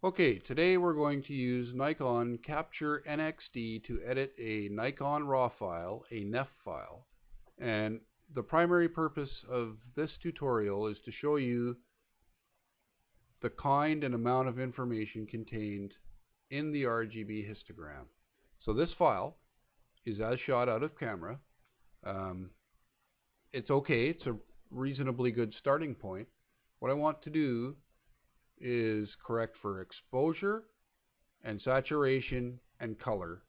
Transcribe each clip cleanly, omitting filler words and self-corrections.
Okay, today we're going to use Nikon Capture NXD to edit a Nikon RAW file, a NEF file. And the primary purpose of this tutorial is to show you the kind and amount of information contained in the RGB histogram. So this file is as shot out of camera. It's okay, it's a reasonably good starting point. What I want to do is correct for exposure and saturation and color,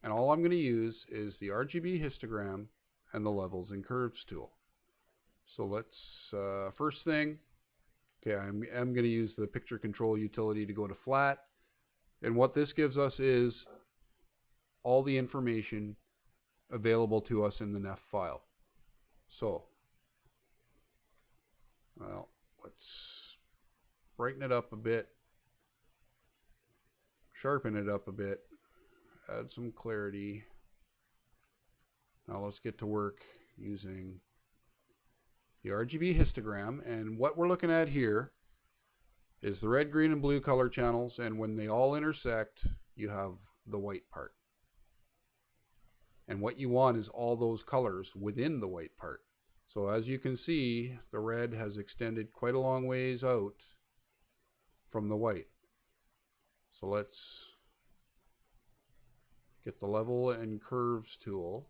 and all I'm going to use is the RGB histogram and the levels and curves tool. So let's first thing, okay, I'm going to use the picture control utility to go to flat, and what this gives us is all the information available to us in the NEF file. So well, let's brighten it up a bit, sharpen it up a bit, add some clarity. Now let's get to work using the RGB histogram, and what we're looking at here is the red, green, and blue color channels, and when they all intersect you have the white part. And what you want is all those colors within the white part. So as you can see, the red has extended quite a long ways out from the white. So let's get the level and curves tool.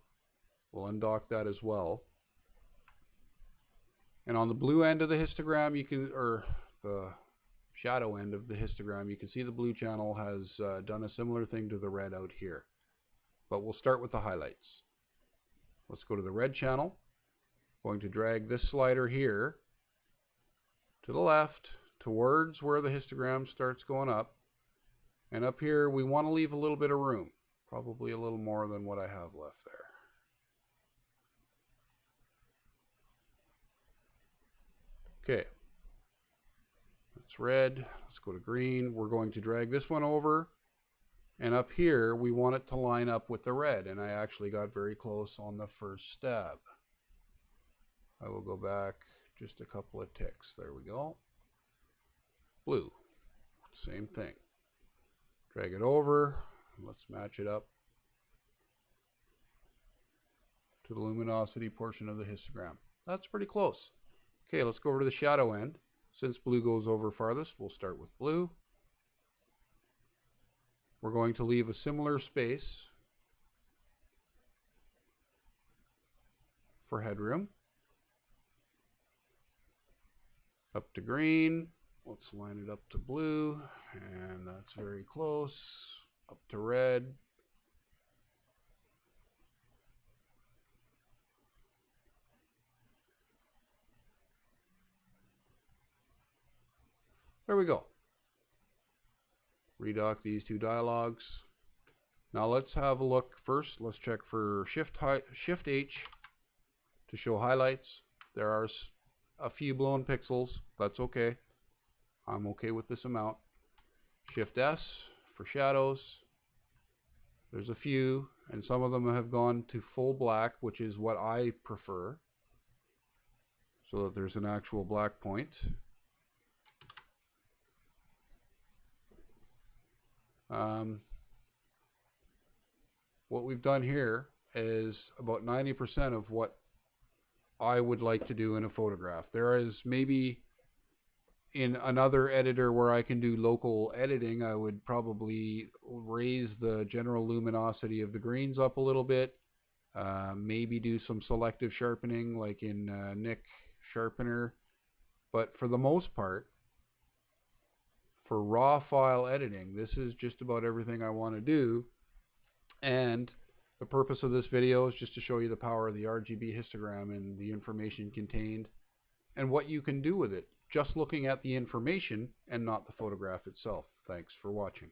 We'll undock that as well. And on the blue end of the histogram, you can, or the shadow end of the histogram, you can see the blue channel has done a similar thing to the red out here. But we'll start with the highlights. Let's go to the red channel. I'm going to drag this slider here to the left towards where the histogram starts going up, and up here we want to leave a little bit of room, probably a little more than what I have left there. Okay, that's red. Let's go to green. We're going to drag this one over, and up here we want it to line up with the red, and I actually got very close on the first stab. I will go back just a couple of ticks. There we go. Blue, same thing. Drag it over. Let's match it up to the luminosity portion of the histogram. That's pretty close. Okay, let's go over to the shadow end. Since blue goes over farthest, we'll start with blue. We're going to leave a similar space for headroom. Up to green. Let's line it up to blue, and that's very close. Up to red. There we go. Redock these two dialogues. Now let's have a look first. Let's check for Shift H to show highlights. There are a few blown pixels. That's okay. I'm okay with this amount. Shift S for shadows. There's a few, and some of them have gone to full black, which is what I prefer, so that there's an actual black point. What we've done here is about 90% of what I would like to do in a photograph. There is maybe in another editor where I can do local editing, I would probably raise the general luminosity of the greens up a little bit, maybe do some selective sharpening like in Nik Sharpener. But for the most part, for raw file editing, this is just about everything I want to do. And the purpose of this video is just to show you the power of the RGB histogram and the information contained and what you can do with it, just looking at the information and not the photograph itself. Thanks for watching.